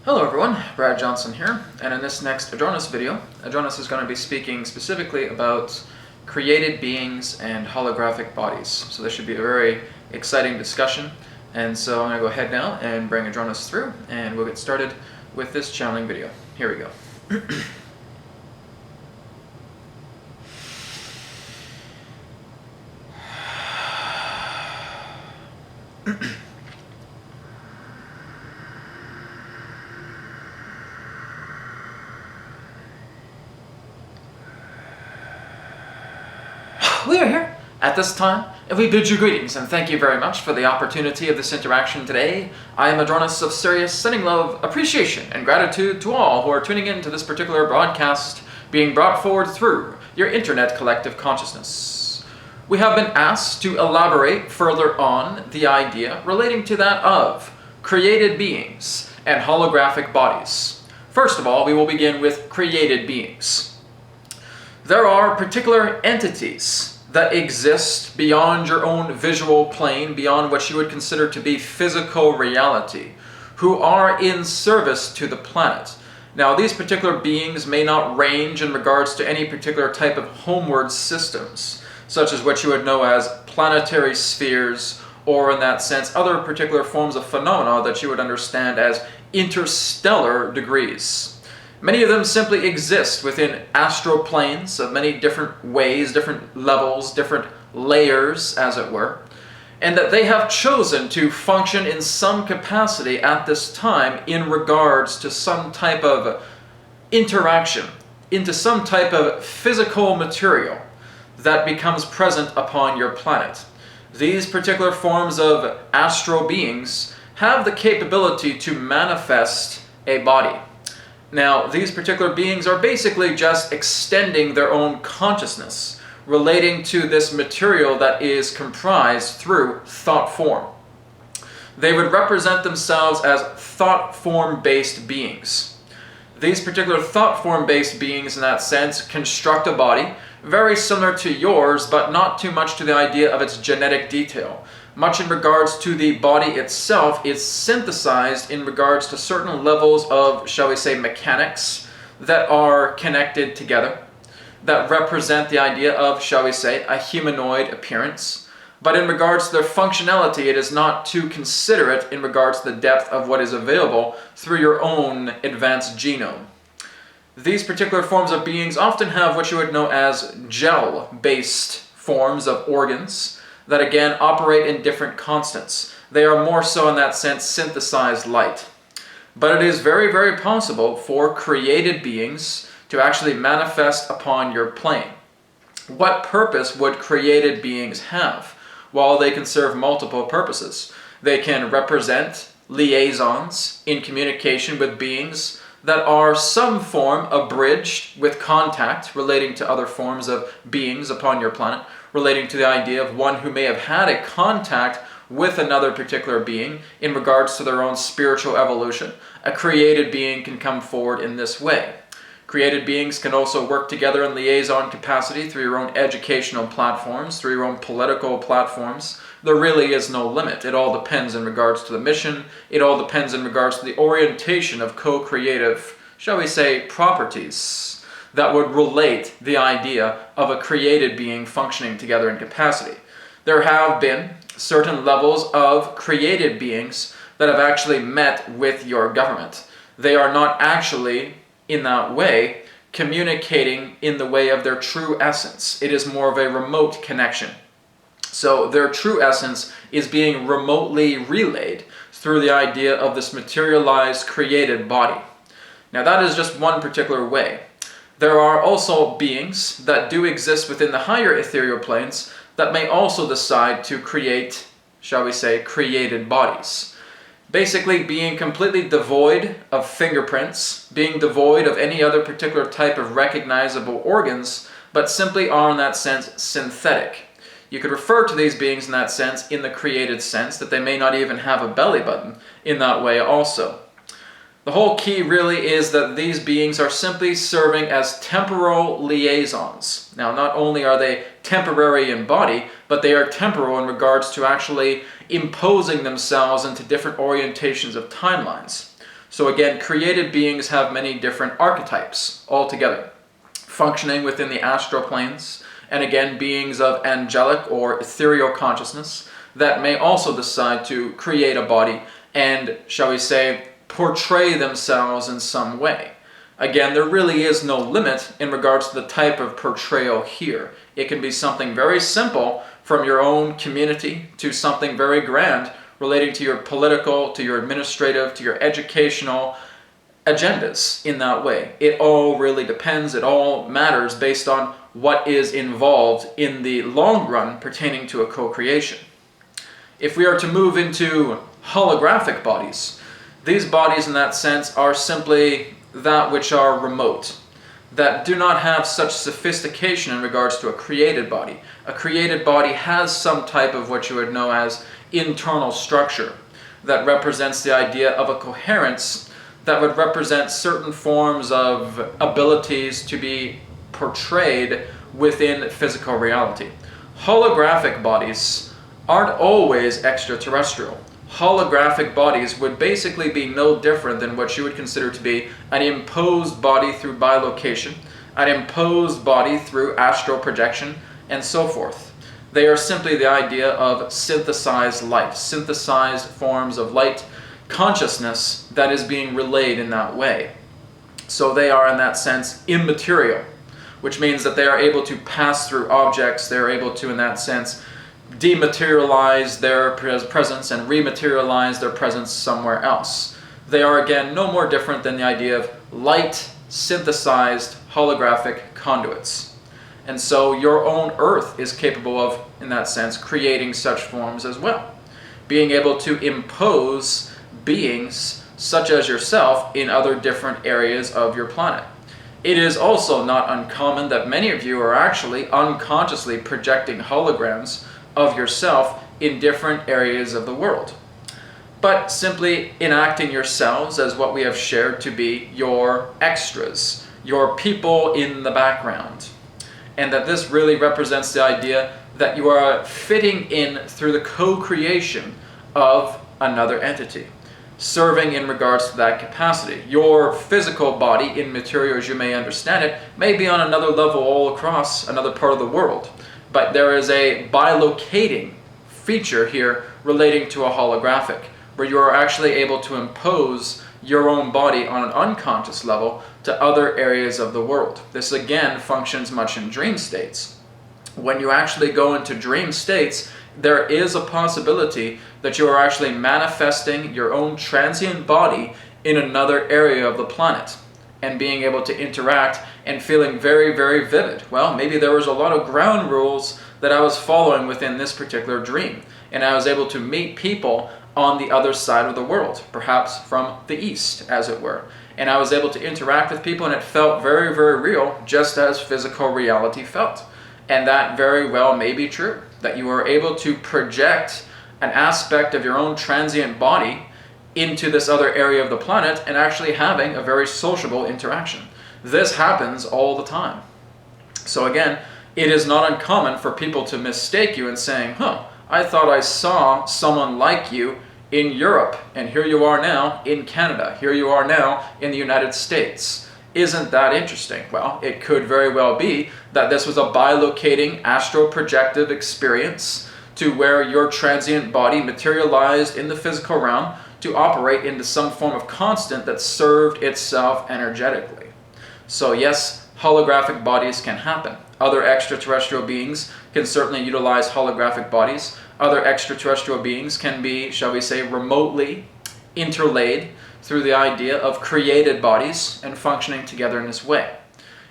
Hello everyone, Brad Johnson here, and in this next Adronis video, Adronis is going to be speaking specifically about created beings and holographic bodies. So this should be a very exciting discussion, and so I'm going to go ahead now and bring Adronis through, and we'll get started with this channeling video. Here we go. We are here at this time, and we bid you greetings, and thank you very much for the opportunity of this interaction today. I am Adronis of Sirius, sending love, appreciation, and gratitude to all who are tuning in to this particular broadcast being brought forward through your internet collective consciousness. We have been asked to elaborate further on the idea relating to that of created beings and holographic bodies. First of all, we will begin with created beings. There are particular entities that exist beyond your own visual plane, beyond what you would consider to be physical reality, who are in service to the planet. Now, these particular beings may not range in regards to any particular type of homeward systems, such as what you would know as planetary spheres, or in that sense, other particular forms of phenomena that you would understand as interstellar degrees. Many of them simply exist within astral planes of many different ways, different levels, different layers, as it were, and that they have chosen to function in some capacity at this time in regards to some type of interaction, into some type of physical material that becomes present upon your planet. These particular forms of astral beings have the capability to manifest a body. Now, these particular beings are basically just extending their own consciousness relating to this material that is comprised through thought form. They would represent themselves as thought form-based beings. These particular thought form-based beings, in that sense, construct a body very similar to yours, but not too much to the idea of its genetic detail. Much in regards to the body itself is synthesized in regards to certain levels of, shall we say, mechanics that are connected together, that represent the idea of, shall we say, a humanoid appearance. But in regards to their functionality, it is not too considerate in regards to the depth of what is available through your own advanced genome. These particular forms of beings often have what you would know as gel-based forms of organs that again operate in different constants. They are more so in that sense synthesized light. But it is very, very possible for created beings to actually manifest upon your plane. What purpose would created beings have? Well, they can serve multiple purposes. They can represent liaisons in communication with beings that are some form abridged with contact relating to other forms of beings upon your planet, relating to the idea of one who may have had a contact with another particular being in regards to their own spiritual evolution. A created being can come forward in this way. Created beings can also work together in liaison capacity through your own educational platforms, through your own political platforms. There really is no limit. It all depends in regards to the mission. It all depends in regards to the orientation of co-creative, shall we say, properties that would relate the idea of a created being functioning together in capacity. There have been certain levels of created beings that have actually met with your government. They are not actually, in that way, communicating in the way of their true essence. It is more of a remote connection. So their true essence is being remotely relayed through the idea of this materialized created body. Now that is just one particular way. There are also beings that do exist within the higher ethereal planes that may also decide to create, shall we say, created bodies. Basically being completely devoid of fingerprints, being devoid of any other particular type of recognizable organs, but simply are in that sense synthetic. You could refer to these beings in that sense, in the created sense, that they may not even have a belly button in that way also. The whole key really is that these beings are simply serving as temporal liaisons. Now, not only are they temporary in body, but they are temporal in regards to actually imposing themselves into different orientations of timelines. So again, created beings have many different archetypes altogether, functioning within the astral planes, and again, beings of angelic or ethereal consciousness that may also decide to create a body and, shall we say, portray themselves in some way. Again, there really is no limit in regards to the type of portrayal here. It can be something very simple from your own community to something very grand relating to your political, to your administrative, to your educational agendas in that way. It all really depends. It all matters based on what is involved in the long run pertaining to a co-creation. If we are to move into holographic bodies, these bodies in that sense are simply that which are remote, that do not have such sophistication in regards to a created body. A created body has some type of what you would know as internal structure that represents the idea of a coherence that would represent certain forms of abilities to be portrayed within physical reality. Holographic bodies aren't always extraterrestrial. Holographic bodies would basically be no different than what you would consider to be an imposed body through bilocation, an imposed body through astral projection, and so forth. They are simply the idea of synthesized light, synthesized forms of light consciousness that is being relayed in that way. So they are in that sense immaterial, which means that they are able to pass through objects. They are able to, in that sense, dematerialize their presence and rematerialize their presence somewhere else. They are again no more different than the idea of light synthesized holographic conduits. And so your own earth is capable of, in that sense, creating such forms as well. Being able to impose beings such as yourself in other different areas of your planet. It is also not uncommon that many of you are actually unconsciously projecting holograms of yourself in different areas of the world, but simply enacting yourselves as what we have shared to be your extras, your people in the background, and that this really represents the idea that you are fitting in through the co-creation of another entity, serving in regards to that capacity. Your physical body, in material as you may understand it, may be on another level all across another part of the world. But there is a bilocating feature here relating to a holographic, where you are actually able to impose your own body on an unconscious level to other areas of the world. This again functions much in dream states. When you actually go into dream states, there is a possibility that you are actually manifesting your own transient body in another area of the planet and being able to interact and feeling very, very vivid. Well, maybe there was a lot of ground rules that I was following within this particular dream, and I was able to meet people on the other side of the world, perhaps from the east, as it were. And I was able to interact with people, and it felt very, very real, just as physical reality felt. And that very well may be true, that you are able to project an aspect of your own transient body into this other area of the planet and actually having a very sociable interaction. This happens all the time. So again, it is not uncommon for people to mistake you and saying, I thought I saw someone like you in Europe, and here you are now in Canada. Here you are now in the United States. Isn't that interesting? Well, it could very well be that this was a bilocating astro-projective experience to where your transient body materialized in the physical realm to operate into some form of constant that served itself energetically. So yes, holographic bodies can happen. Other extraterrestrial beings can certainly utilize holographic bodies. Other extraterrestrial beings can be, shall we say, remotely interlaid through the idea of created bodies and functioning together in this way.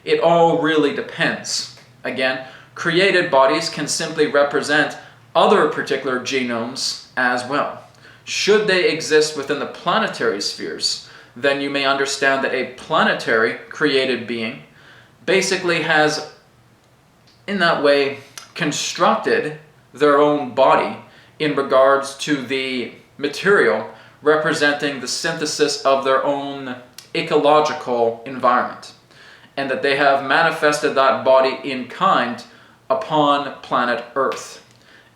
It all really depends. Again, created bodies can simply represent other particular genomes as well. Should they exist within the planetary spheres, then you may understand that a planetary created being basically has, in that way, constructed their own body in regards to the material representing the synthesis of their own ecological environment, and that they have manifested that body in kind upon planet Earth.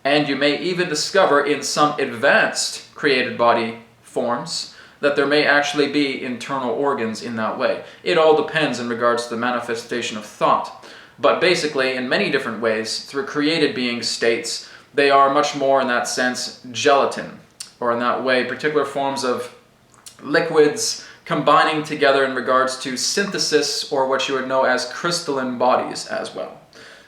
And you may even discover in some advanced created body forms that there may actually be internal organs in that way. It all depends in regards to the manifestation of thought. But basically, in many different ways, through created being states, they are much more, in that sense, gelatin, or in that way, particular forms of liquids combining together in regards to synthesis, or what you would know as crystalline bodies as well.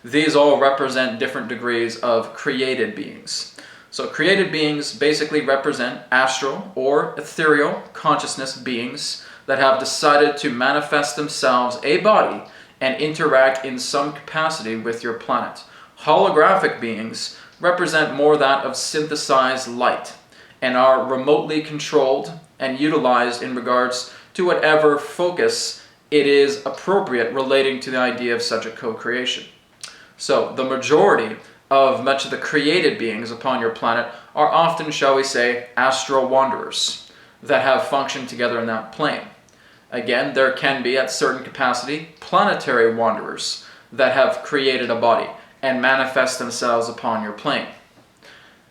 These all represent different degrees of created beings. So created beings basically represent astral or ethereal consciousness beings that have decided to manifest themselves a body and interact in some capacity with your planet. Holographic beings represent more that of synthesized light and are remotely controlled and utilized in regards to whatever focus it is appropriate relating to the idea of such a co-creation. So the majority of much of the created beings upon your planet are often, shall we say, astral wanderers that have functioned together in that plane. Again, there can be, at certain capacity, planetary wanderers that have created a body and manifest themselves upon your plane.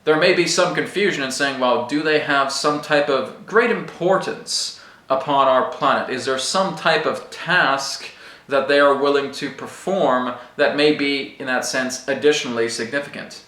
There may be some confusion in saying, well, do they have some type of great importance upon our planet? Is there some type of task that they are willing to perform that may be, in that sense, additionally significant?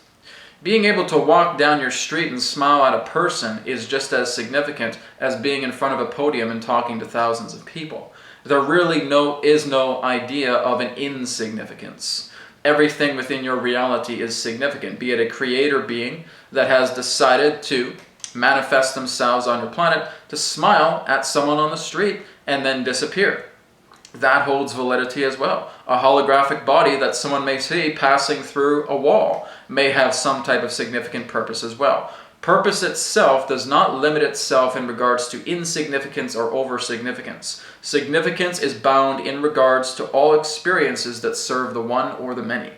Being able to walk down your street and smile at a person is just as significant as being in front of a podium and talking to thousands of people. There really is no idea of an insignificance. Everything within your reality is significant, be it a creator being that has decided to manifest themselves on your planet to smile at someone on the street and then disappear. That holds validity as well. A holographic body that someone may see passing through a wall may have some type of significant purpose as well. Purpose itself does not limit itself in regards to insignificance or over-significance. Significance is bound in regards to all experiences that serve the one or the many.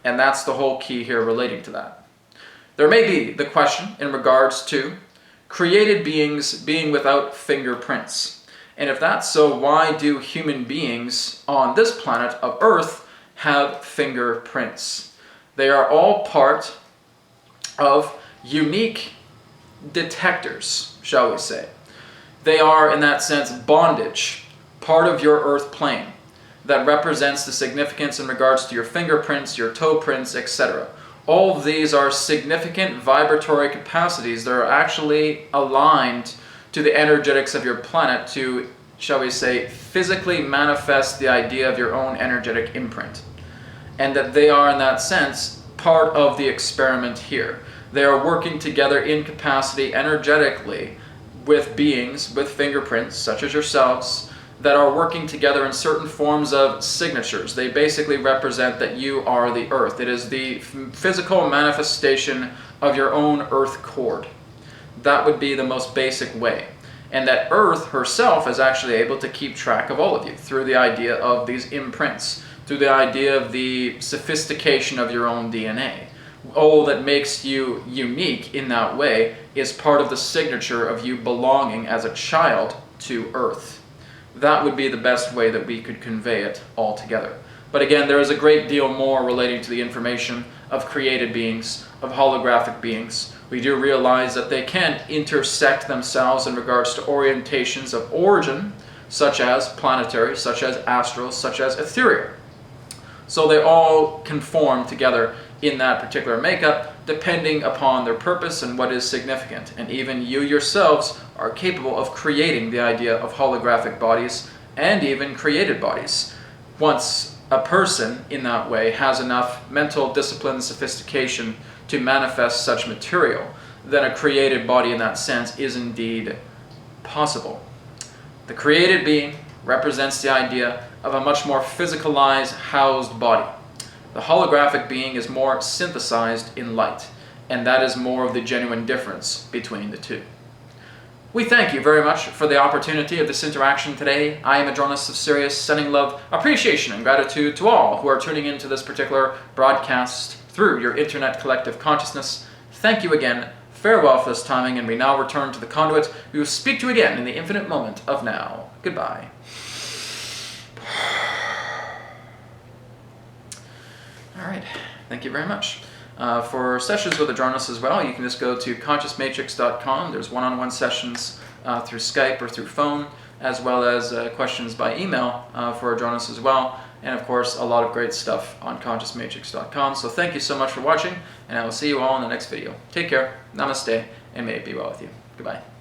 And that's the whole key here relating to that. There may be the question in regards to created beings being without fingerprints. And if that's so, why do human beings on this planet of Earth have fingerprints? They are all part of unique detectors, shall we say. They are, in that sense, bondage, part of your Earth plane that represents the significance in regards to your fingerprints, your toe prints, etc. All of these are significant vibratory capacities that are actually aligned to the energetics of your planet to, shall we say, physically manifest the idea of your own energetic imprint. And that they are, in that sense, part of the experiment here. They are working together in capacity energetically with beings with fingerprints, such as yourselves, that are working together in certain forms of signatures. They basically represent that you are the Earth. It is the physical manifestation of your own Earth cord. That would be the most basic way. And that Earth herself is actually able to keep track of all of you through the idea of these imprints, through the idea of the sophistication of your own DNA. All that makes you unique in that way is part of the signature of you belonging as a child to Earth. That would be the best way that we could convey it altogether. But again, there is a great deal more relating to the information of created beings, of holographic beings. We do realize that they can intersect themselves in regards to orientations of origin, such as planetary, such as astral, such as ethereal. So they all conform together in that particular makeup, depending upon their purpose and what is significant. And even you yourselves are capable of creating the idea of holographic bodies and even created bodies. Once a person in that way has enough mental discipline and sophistication to manifest such material, then a created body in that sense is indeed possible. The created being represents the idea of a much more physicalized, housed body. The holographic being is more synthesized in light, and that is more of the genuine difference between the two. We thank you very much for the opportunity of this interaction today. I am Adronis of Sirius, sending love, appreciation, and gratitude to all who are tuning into this particular broadcast through your internet collective consciousness. Thank you again. Farewell for this timing, and we now return to the conduit. We will speak to you again in the infinite moment of now. Goodbye. All right. Thank you very much. For sessions with Adronis as well, you can just go to consciousmatrix.com. There's one-on-one sessions through Skype or through phone, as well as questions by email for Adronis as well. And of course, a lot of great stuff on consciousmatrix.com. So thank you so much for watching, and I will see you all in the next video. Take care, namaste, and may it be well with you. Goodbye.